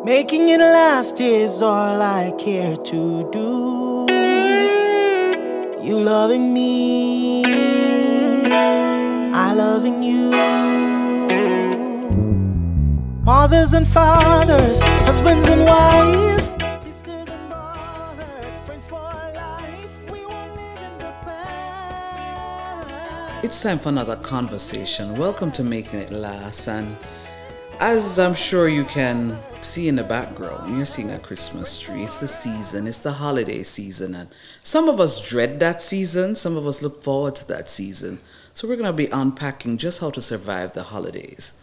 Making it last is all I care to do. You loving me, I loving you. Mothers and fathers, husbands and wives, sisters and brothers, friends for life. We won't live in the past. It's time for another conversation. Welcome to Making It Last. And as I'm sure you can see in the background, you're seeing a Christmas tree. It's the season, it's the holiday season. And some of us dread that season, some of us look forward to that season. So we're going to be unpacking just how to survive the holidays.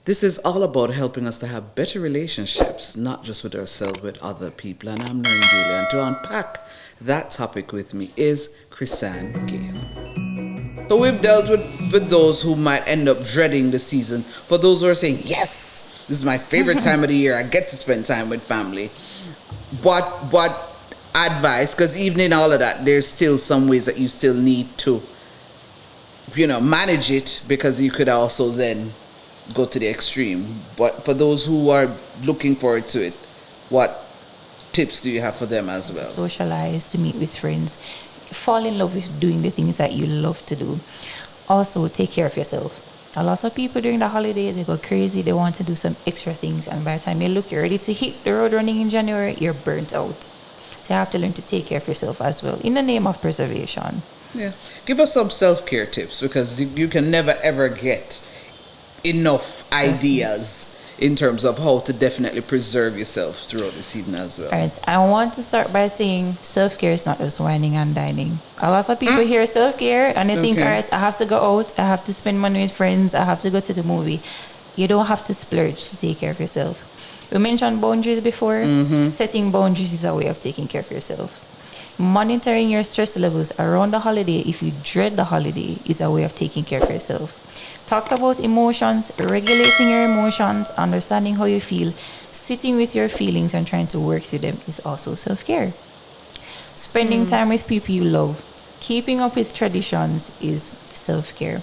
This is all about helping us to have better relationships, not just with ourselves, with other people. And I'm learning Gayle. And to unpack that topic with me is Krisann, Gayle. So we've dealt with those who might end up dreading the season. For those who are saying, yes, this is my favorite time of the year. I get to spend time with family. What advice? Because even in all of that, there's still some ways that you still need to, manage it, because you could also then go to the extreme. But for those who are looking forward to it, what tips do you have for them as well? To socialize, to meet with friends, fall in love with doing the things that you love to do. Also, take care of yourself. A lot of people during the holiday, they go crazy, they want to do some extra things, and by the time you look, you're ready to hit the road running in January, you're burnt out. So you have to learn to take care of yourself as well, in the name of preservation. Yeah. Give us some self-care tips, because you can never ever get enough ideas in terms of how to definitely preserve yourself throughout the season as well. All right, I want to start by saying self-care is not just whining and dining. A lot of people hear self-care and they think, all right, I have to go out, I have to spend money with friends, I have to go to the movie. You don't have to splurge to take care of yourself. We mentioned boundaries before. Setting boundaries is a way of taking care of yourself. Monitoring your stress levels around the holiday, if you dread the holiday, is a way of taking care of yourself. Talked about emotions, regulating your emotions, understanding how you feel, sitting with your feelings and trying to work through them is also self-care. Spending time with people you love, keeping up with traditions is self-care.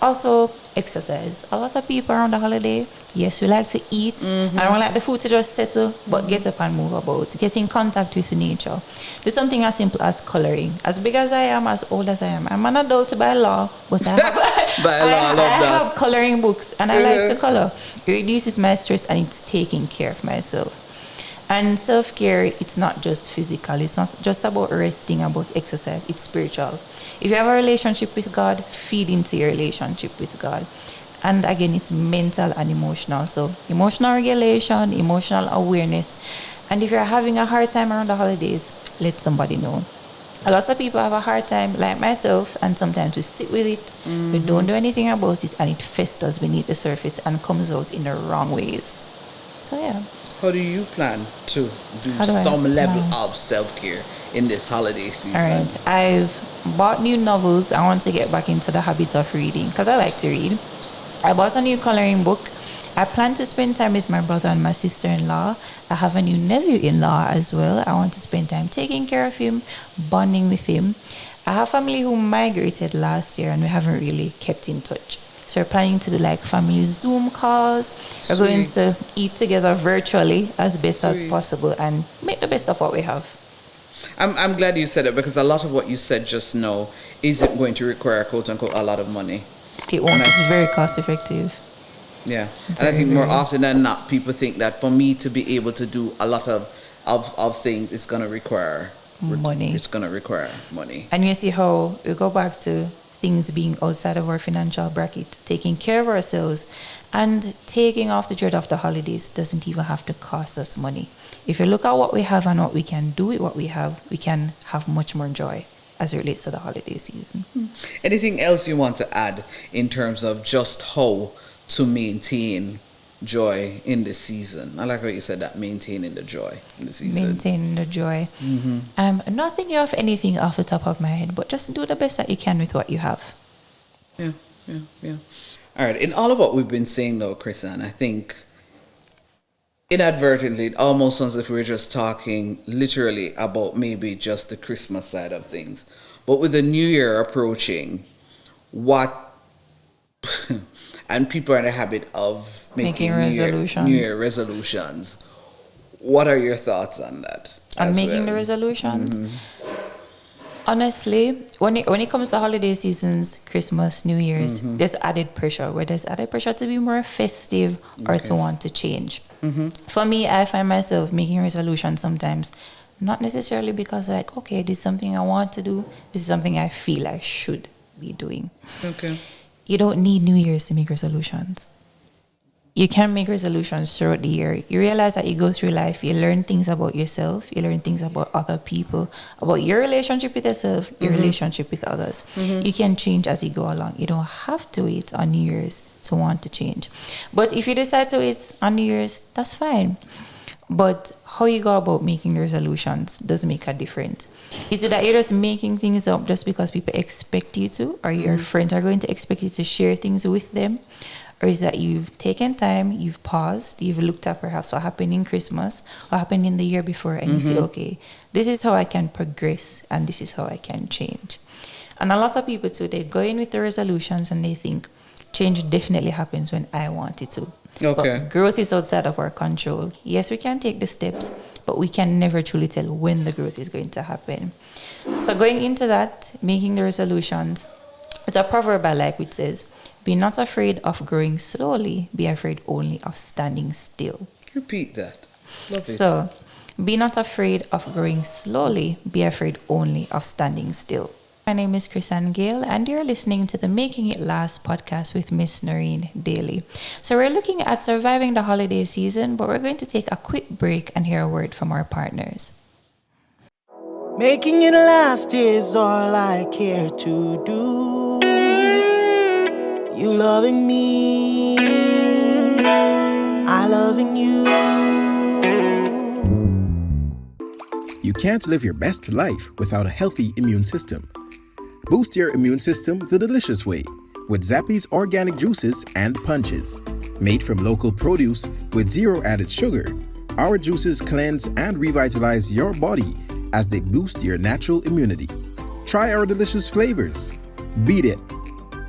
Also, exercise. A lot of people around the holiday, yes, we like to eat. I don't like the food to just settle, but get up and move about. Get in contact with nature. Do something as simple as coloring. As big as I am, as old as I am, I'm an adult by law, but I have, I have coloring books and I like to color. It reduces my stress and it's taking care of myself. And self-care, it's not just physical. It's not just about resting, about exercise. It's spiritual. If you have a relationship with God, feed into your relationship with God. And again, it's mental and emotional. So emotional regulation, emotional awareness. And if you're having a hard time around the holidays, let somebody know. A lot of people have a hard time, like myself, and sometimes we sit with it, we don't do anything about it, and it festers beneath the surface and comes out in the wrong ways. So yeah. How do you plan to do some level of self-care in this holiday season? All right. I've bought new novels. I want to get back into the habit of reading because I like to read. I bought a new coloring book. I plan to spend time with my brother and my sister-in-law. I have a new nephew-in-law as well. I want to spend time taking care of him, bonding with him. I have family who migrated last year and we haven't really kept in touch. So we're planning to do like family Zoom calls. We're going to eat together virtually as best as possible and make the best of what we have. I'm glad you said it, because a lot of what you said just now isn't going to require, quote unquote, a lot of money. It won't. It's very cost effective. Yeah. And I think more often than not, people think that for me to be able to do a lot of things, it's going to require money. It's going to require money. And you see how we go back to things being outside of our financial bracket, taking care of ourselves and taking off the dread of the holidays doesn't even have to cost us money. If you look at what we have and what we can do with what we can have much more joy as it relates to the holiday season. Anything else you want to add in terms of just how to maintain joy in the season? I like what you said, that maintaining the joy in the season. Maintaining the joy. Not thinking of anything off the top of my head, but just do the best that you can with what you have. Yeah. All right. In all of what we've been saying, though, Krisann, I think inadvertently, it almost sounds as if we're just talking literally about maybe just the Christmas side of things. But with the New Year approaching, and people are in the habit of making resolutions. New Year resolutions. What are your thoughts on that? On as making the well? resolutions. Honestly, when it comes to holiday seasons, Christmas, New Year's, there's added pressure. Where there's added pressure to be more festive or to want to change. For me, I find myself making resolutions sometimes, not necessarily because like, okay, this is something I want to do. This is something I feel I should be doing. Okay. You don't need New Year's to make resolutions. You can make resolutions throughout the year. You realize that you go through life, you learn things about yourself, you learn things about other people, about your relationship with yourself, your relationship with others. You can change as you go along. You don't have to wait on New Year's to want to change. But if you decide to wait on New Year's, that's fine. But how you go about making resolutions does make a difference. Is it that you're just making things up just because people expect you to, or your friends are going to expect you to share things with them? Or is that you've taken time, you've paused, you've looked at perhaps what happened in Christmas, what happened in the year before, and you say, okay, this is how I can progress and this is how I can change. And a lot of people too, they go in with the resolutions and they think change definitely happens when I want it to. Okay. But growth is outside of our control. Yes, we can take the steps, but we can never truly tell when the growth is going to happen. So going into that, making the resolutions, it's a proverb I like which says, be not afraid of growing slowly, be afraid only of standing still. Repeat that. Love it. So, be not afraid of growing slowly, be afraid only of standing still. My name is Krisann Gayle, and you're listening to the Making It Last podcast with Miss Noreen Daly. So we're looking at surviving the holiday season, but we're going to take a quick break and hear a word from our partners. Making it last is all I care to do. You loving me, I loving you. You can't live your best life without a healthy immune system. Boost your immune system the delicious way with Zappy's organic juices and punches. Made from local produce with zero added sugar, our juices cleanse and revitalize your body as they boost your natural immunity. Try our delicious flavors. Beat It,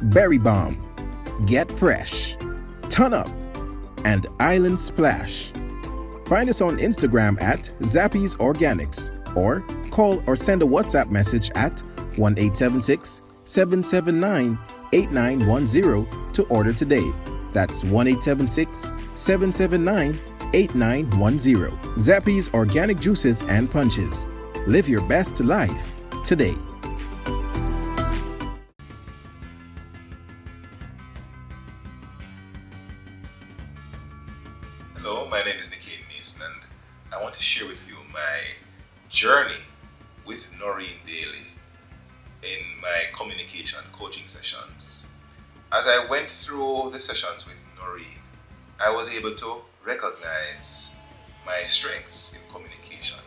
Berry Bomb, Get Fresh, Ton Up, and Island Splash. Find us on Instagram at Zappy's Organics or call or send a WhatsApp message at 1-876-779-8910 to order today. That's 1-876-779-8910. Zappy's Organic Juices and Punches. Live your best life today. Hello, my name is Gayle, and I want to share with you my journey with Noreen Daly in my communication coaching sessions. As I went through the sessions with Noreen, I was able to recognize my strengths in communication.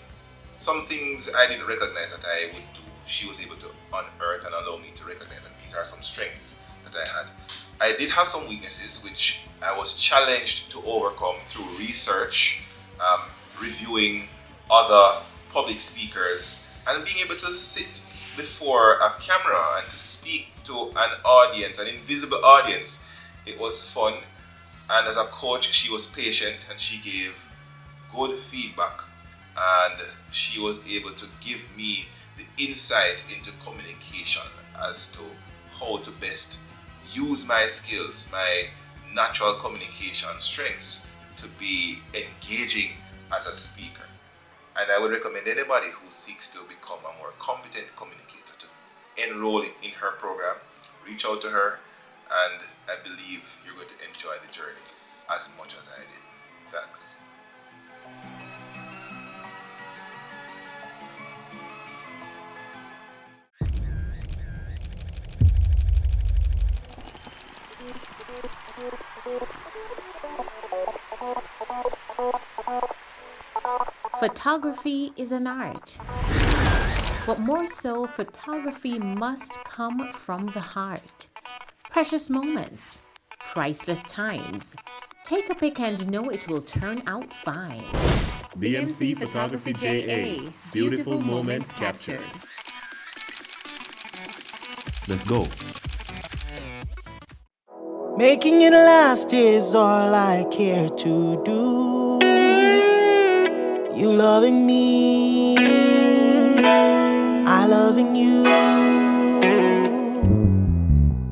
Some things I didn't recognize that I would do, she was able to unearth and allow me to recognize that these are some strengths that I had. I did have some weaknesses which I was challenged to overcome through research, reviewing other public speakers, and being able to sit before a camera and to speak to an audience, an invisible audience. It was fun, and as a coach, she was patient and she gave good feedback, and she was able to give me the insight into communication as to how to best use my skills, my natural communication strengths to be engaging as a speaker. And I would recommend anybody who seeks to become a more competent communicator to enroll in her program, reach out to her, and I believe you're going to enjoy the journey as much as I did. Thanks. Photography is an art, but more so, photography must come from the heart. Precious moments, priceless times. Take a pic and know it will turn out fine. BMC Photography JA. Beautiful moments captured. Let's go. Making it last is all I care to do. You loving me, I loving you.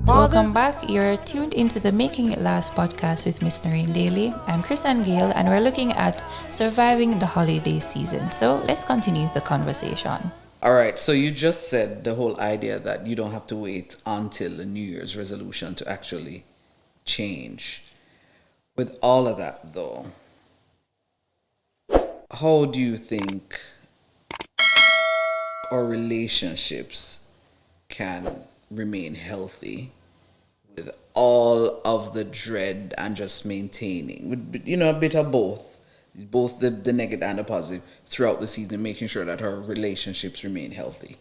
Welcome back. You're tuned into the Making It Last podcast with Miss Noreen Daly. I'm Krisann Gayle, and we're looking at surviving the holiday season. So let's continue the conversation. All right, so you just said the whole idea that you don't have to wait until the New Year's resolution to actually change. With all of that, though, how do you think our relationships can remain healthy with all of the dread and just maintaining, with, a bit of both the negative and the positive throughout the season, making sure that our relationships remain healthy?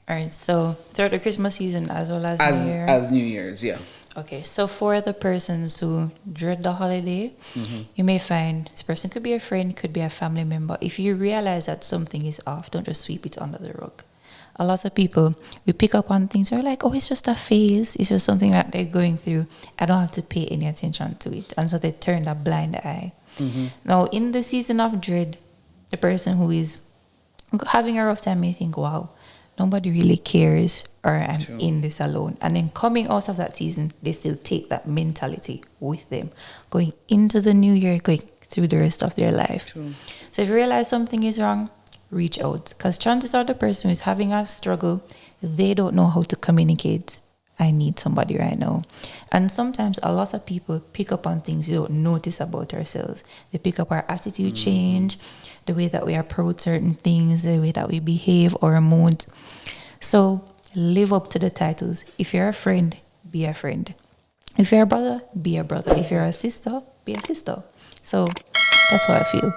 All right, so throughout the Christmas season as well as New Year. As New Year's, yeah. Okay, so for the persons who dread the holiday, you may find this person could be a friend, could be a family member. If you realize that something is off, don't just sweep it under the rug. A lot of people, we pick up on things, we're like, oh, it's just a phase, it's just something that they're going through. I don't have to pay any attention to it. And so they turn a blind eye. Now, in the season of dread, the person who is having a rough time may think, wow, nobody really cares, or I'm in this alone. And then coming out of that season, they still take that mentality with them, going into the new year, going through the rest of their life. So if you realize something is wrong, reach out. Because chances are the person who's having a struggle, they don't know how to communicate. I need somebody right now. And sometimes a lot of people pick up on things we don't notice about ourselves. They pick up our attitude change, the way that we approach certain things, the way that we behave, our moods. So live up to the titles. If you're a friend, be a friend. If you're a brother, be a brother. If you're a sister, be a sister. So that's what I feel.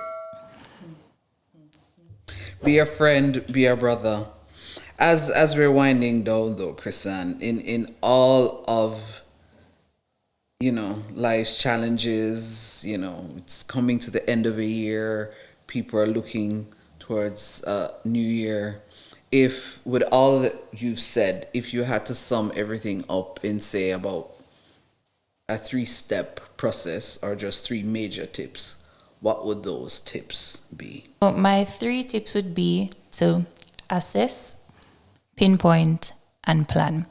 Be a friend, be a brother. As we're winding down, though, Krisann, in all of life's challenges, it's coming to the end of a year. People are looking towards New Year. If, with all that you've said, if you had to sum everything up in, say, about a 3-step process or just 3 major tips, what would those tips be? Well, my 3 tips would be to assess, pinpoint, and plan.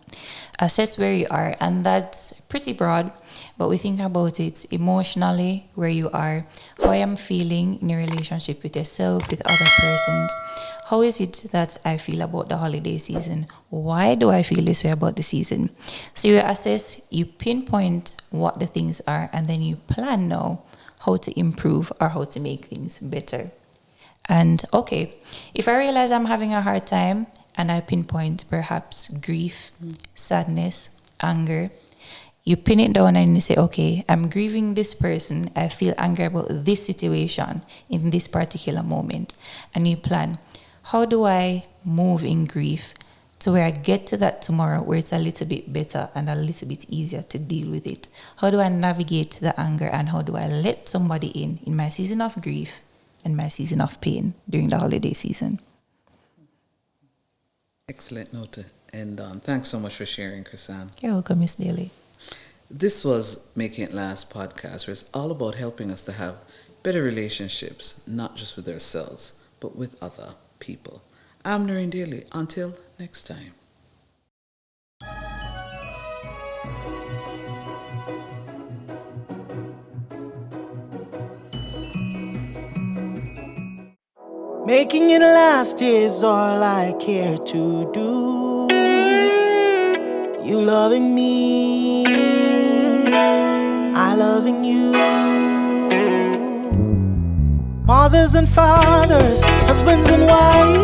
Assess where you are, and that's pretty broad, but we think about it emotionally, where you are, how I am feeling in your relationship with yourself, with other persons. How is it that I feel about the holiday season? Why do I feel this way about the season? So you assess, you pinpoint what the things are, and then you plan now how to improve or how to make things better. And okay, if I realize I'm having a hard time and I pinpoint perhaps grief, sadness, anger, you pin it down and you say, okay, I'm grieving this person. I feel angry about this situation in this particular moment. And you plan, how do I move in grief to where I get to that tomorrow where it's a little bit better and a little bit easier to deal with it? How do I navigate the anger, and how do I let somebody in my season of grief and my season of pain during the holiday season? Excellent note to end on. Thanks so much for sharing, Krisann. You're welcome, Miss Daly. This was Making It Last podcast, where it's all about helping us to have better relationships, not just with ourselves, but with other people. I'm Noreen Daly. Until next time. Making it last is all I care to do. You loving me, I loving you. Mothers and fathers, husbands and wives.